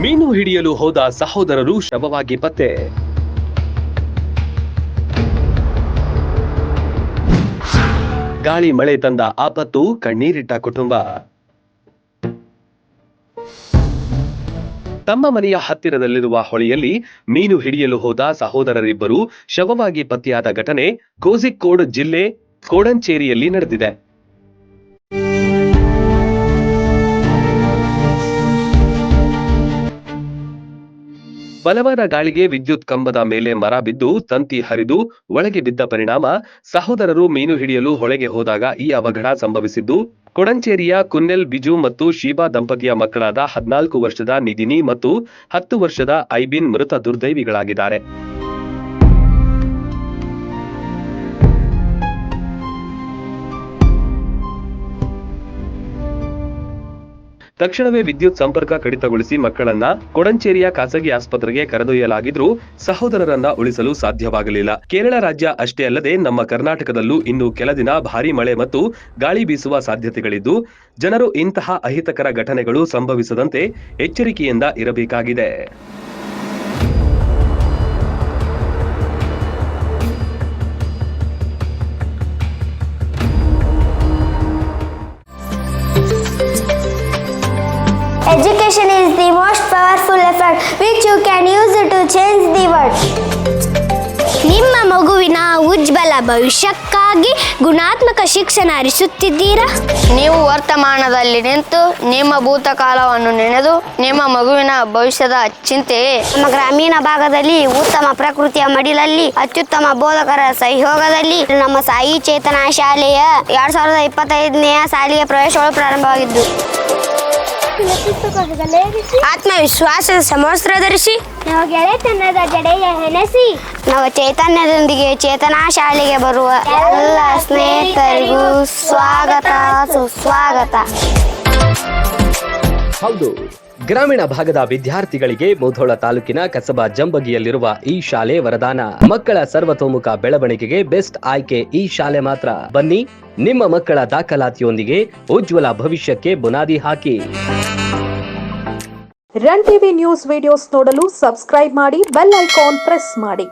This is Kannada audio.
ಮೀನು ಹಿಡಿಯಲು ಹೋದ ಸಹೋದರರು ಶವವಾಗಿ ಪತ್ತೆ. ಗಾಳಿ ಮಳೆ ತಂದ ಆಪತ್ತು, ಕಣ್ಣೀರಿಟ್ಟ ಕುಟುಂಬ. ತಮ್ಮ ಮನೆಯ ಹತ್ತಿರದಲ್ಲಿರುವ ಹೊಳೆಯಲ್ಲಿ ಮೀನು ಹಿಡಿಯಲು ಹೋದ ಸಹೋದರರಿಬ್ಬರು ಶವವಾಗಿ ಪತ್ತೆಯಾದ ಘಟನೆ ಕೋಝಿಕೋಡ್ ಜಿಲ್ಲೆ ಕೋಡಂಚೇರಿಯಲ್ಲಿ ನಡೆದಿದೆ. ಬಲವಾದ ಗಾಳಿಗೆ ವಿದ್ಯುತ್ ಕಂಬದ ಮೇಲೆ ಮರ ಬಿದ್ದು ತಂತಿ ಹರಿದು ಒಳಗೆ ಬಿದ್ದ ಪರಿಣಾಮ ಸಹೋದರರು ಮೀನು ಹಿಡಿಯಲು ಹೊಳೆಗೆ ಹೋದಾಗ ಈ ಅವಘಡ ಸಂಭವಿಸಿದ್ದು, ಕೊಡಂಚೇರಿಯ ಕುನ್ನೆಲ್ ಬಿಜು ಮತ್ತು ಶೀಬಾ ದಂಪತಿಯ ಮಕ್ಕಳಾದ 14 ವರ್ಷದ ನಿಧಿನಿ ಮತ್ತು 10 ವರ್ಷದ ಐಬಿನ್ ಮೃತ ದುರ್ದೈವಿಗಳಾಗಿದ್ದಾರೆ. ತಕ್ಷಣವೇ ವಿದ್ಯುತ್ ಸಂಪರ್ಕ ಕಡಿತಗೊಳಿಸಿ ಮಕ್ಕಳನ್ನ ಕೊಡಂಚೇರಿಯ ಖಾಸಗಿ ಆಸ್ಪತ್ರೆಗೆ ಕರೆದೊಯ್ಯಲಾಗಿದ್ರೂ ಸಹೋದರರನ್ನ ಉಳಿಸಲು ಸಾಧ್ಯವಾಗಲಿಲ್ಲ. ಕೇರಳ ರಾಜ್ಯ ಅಷ್ಟೇ ಅಲ್ಲದೆ ನಮ್ಮ ಕರ್ನಾಟಕದಲ್ಲೂ ಇನ್ನು ಕೆಲ ದಿನ ಭಾರೀ ಮಳೆ ಮತ್ತು ಗಾಳಿ ಬೀಸುವ ಸಾಧ್ಯತೆಗಳಿದ್ದು, ಜನರು ಇಂತಹ ಅಹಿತಕರ ಘಟನೆಗಳು ಸಂಭವಿಸದಂತೆ ಎಚ್ಚರಿಕೆಯಿಂದ ಇರಬೇಕಾಗಿದೆ. Education is the most powerful effort which you can use to change the world. ನಿಮ್ಮ ಮಗುವಿನ ಉಜ್ವಲ ಭವಿಷ್ಯಕ್ಕಾಗಿ ಗುಣಾತ್ಮಕ ಶಿಕ್ಷಣ ಹರಿಸುತ್ತಿದ್ದೀರಾ? ನೀವು ವರ್ತಮಾನದಲ್ಲಿ ನಿಂತು ನಿಮ್ಮ ಭೂತಕಾಲವನ್ನು ನೆನೆದು ನಿಮ್ಮ ಮಗುವಿನ ಭವಿಷ್ಯದ ಚಿಂತೆ. ನಮ್ಮ ಗ್ರಾಮೀಣ ಭಾಗದಲ್ಲಿ ಉತ್ತಮ ಪ್ರಕೃತಿಯ ಮಡಿಲಲ್ಲಿ ಅತ್ಯುತ್ತಮ ಬೋಧಕರ ಸಹಯೋಗದಲ್ಲಿ ನಮ್ಮ ಸಾಯಿ ಚೇತನ ಶಾಲೆಯ 2025ನೇ ಸಾಲಿಗೆ ಪ್ರವೇಶಗಳು ಪ್ರಾರಂಭವಾಗಿದ್ದು, ಆತ್ಮವಿಶ್ವಾಸದ ಸಮವಸ್ತ್ರ ಧರಿಸಿ ನಾವು ಗೆಳೆತನದ ಜಡೆಯ ಹೆಣಸಿ ನಾವು ಚೈತನ್ಯದೊಂದಿಗೆ ಚೇತನಾ ಶಾಲೆಗೆ ಬರುವ ಎಲ್ಲ ಸ್ನೇಹಿತರಿಗೂ ಸ್ವಾಗತ ಸುಸ್ವಾಗತ. ಹೌದು, ಗ್ರಾಮೀಣ ಭಾಗದ ವಿದ್ಯಾರ್ಥಿಗಳಿಗೆ ಮುಧೋಳ ತಾಲೂಕಿನ ಕಸಬಾ ಜಂಬಗಿಯಲ್ಲಿರುವ ಈ ಶಾಲೆ ವರದಾನ. ಮಕ್ಕಳ ಸರ್ವತೋಮುಖ ಬೆಳವಣಿಗೆಗೆ ಬೆಸ್ಟ್ ಆಯ್ಕೆ ಈ ಶಾಲೆ ಮಾತ್ರ. ಬನ್ನಿ, ನಿಮ್ಮ ಮಕ್ಕಳ ದಾಖಲಾತಿಯೊಂದಿಗೆ ಉಜ್ವಲ ಭವಿಷ್ಯಕ್ಕೆ ಬುನಾದಿ ಹಾಕಿ. ರನ್ ಟಿವಿ ನ್ಯೂಸ್ ವಿಡಿಯೋಸ್ ನೋಡಲು ಸಬ್ಸ್ಕ್ರೈಬ್ ಮಾಡಿ, ಬೆಲ್ ಐಕಾನ್ ಪ್ರೆಸ್ ಮಾಡಿ.